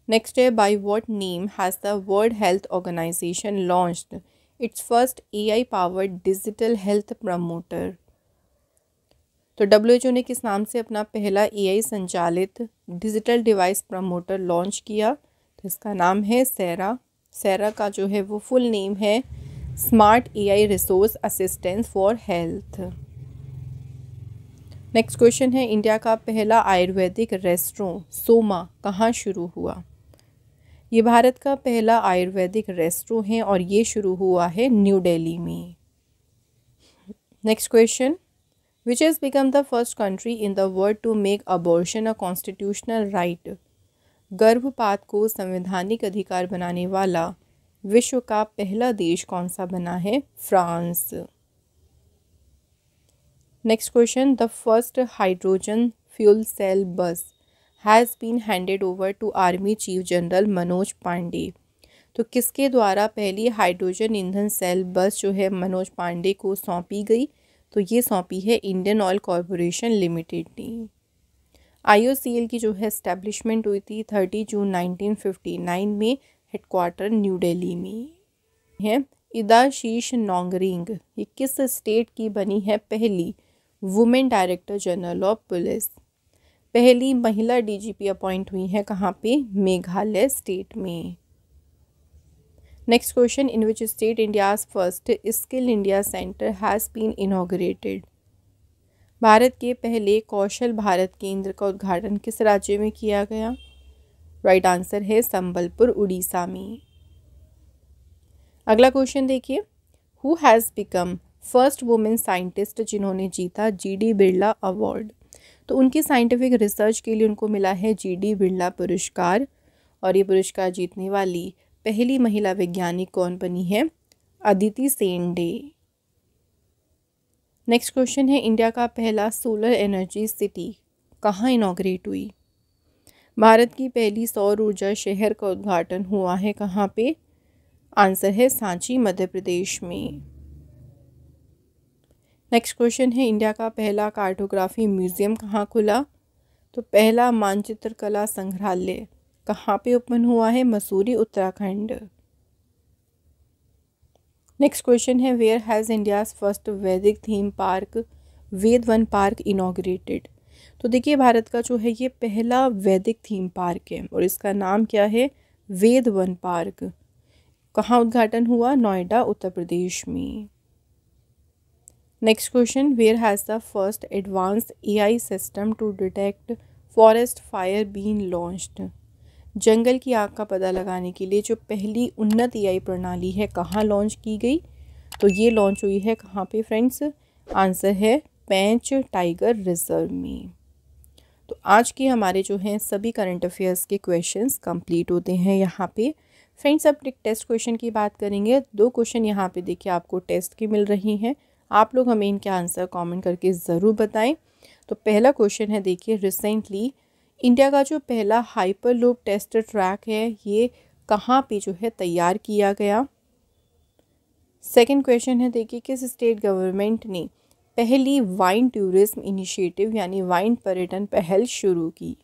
Next है, by what name has the World Health Organization launched its first AI powered digital health promoter. तो WHO ने किस नाम से अपना पहला AI संचालित डिजिटल डिवाइस प्रमोटर लॉन्च किया, तो इसका नाम है सेरा। सेरा का जो है वो फुल नेम है smart AI resource assistance for health. Next question है, इंडिया का पहला आयुर्वेदिक रेस्टोरेंट सोमा कहाँ शुरू हुआ। ये भारत का पहला आयुर्वेदिक रेस्टोरेंट है और ये शुरू हुआ है न्यू दिल्ली में। Next question, which has become the first country in the world to make abortion a constitutional right. गर्भपात को संवैधानिक अधिकार बनाने वाला विश्व का पहला देश कौन सा बना है, France. Next question, the first hydrogen fuel cell bus has been handed over to army chief general Manoj Pande. तो किसके द्वारा पहली हाइड्रोजन ईंधन सेल बस जो है मनोज पांडे को सौंपी गई, तो ये सौंपी है इंडियन ऑयल कॉरपोरेशन लिमिटेड ने। IOCL की जो है एस्टेब्लिशमेंट हुई थी 30 जून 1959 में, हेडक्वार्टर न्यू दिल्ली में है। इदाशीष नोंगरिंग ये किस स्टेट की बनी है पहली women director general of police. पहली महिला DGP अपॉइंट हुई है कहाँ पे, मेघालय स्टेट में। Next question, in which state India's first skill India centre has been inaugurated. Bharat के पहले कौशल भारत केंद्र का उद्घाटन किस राज्य में किया गया। राइट आंसर है संबलपुर, उड़ीसा में। अगला क्वेश्चन देखिए, who has become first women scientist जिन्होंने जीता GD बिरला अवार्ड। तो उनकी साइंटिफिक रिसर्च के लिए उनको मिला है GD बिरला पुरस्कार और ये पुरस्कार जीतने वाली पहली महिला वैज्ञानिक कौन बनी है, अदिति सेनडे। नेक्स्ट क्वेश्चन है, इंडिया का पहला सोलर एनर्जी सिटी कहाँ इनॉग्रेट हुई। भारत की पहली सौर ऊर्जा शहर का उद्घाटन हुआ है कहाँ पे, आंसर है सांची, मध्य प्रदेश में। नेक्स्ट क्वेश्चन है, इंडिया का पहला कार्टोग्राफी म्यूजियम कहाँ खुला। तो पहला मानचित्र कला संग्रहालय कहाँ पे ओपन हुआ है, मसूरी, उत्तराखंड। नेक्स्ट क्वेश्चन है, वेयर हैज़ इंडियाज़ फर्स्ट वैदिक थीम पार्क वेद वन पार्क इनॉग्रेटेड। तो देखिए भारत का जो है ये पहला वैदिक थीम पार्क है और इसका नाम क्या है, वेद वन पार्क। कहाँ उद्घाटन हुआ, नोएडा, उत्तर प्रदेश में। Next question, where has the first advanced AI system to detect forest fire been launched. जंगल की आग का पता लगाने के लिए जो पहली उन्नत AI प्रणाली है कहाँ लॉन्च की गई, तो ये लॉन्च हुई है कहाँ पे फ्रेंड्स, आंसर है पेंच टाइगर रिजर्व में। तो आज के हमारे जो हैं सभी करंट अफेयर्स के क्वेश्चंस कंप्लीट होते हैं यहाँ पे। फ्रेंड्स अब टेस्ट क्वेश्चन की बात करेंगे। 2 क्वेश्चन यहाँ पे देखिए आपको टेस्ट की मिल रही हैं, आप लोग हमें इनके आंसर कमेंट करके ज़रूर बताएं। तो पहला क्वेश्चन है देखिए, रिसेंटली इंडिया का जो पहला हाइपरलूप टेस्ट ट्रैक है ये कहाँ पे जो है तैयार किया गया। सेकंड क्वेश्चन है देखिए, किस स्टेट गवर्नमेंट ने पहली वाइन टूरिज्म इनिशिएटिव यानी वाइन पर्यटन पहल शुरू की।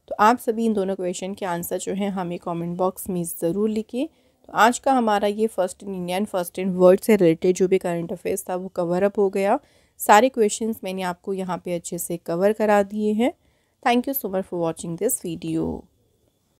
तो आप सभी इन दोनों क्वेश्चन के आंसर जो हैं हमें कमेंट बॉक्स में ज़रूर लिखिए। तो आज का हमारा ये first in India and first in world से रिलेटेड जो भी करंट अफेयर्स था वो कवर अप हो गया। सारे क्वेश्चंस मैंने आपको यहाँ पे अच्छे से कवर करा दिए हैं। Thank you so much for watching this video.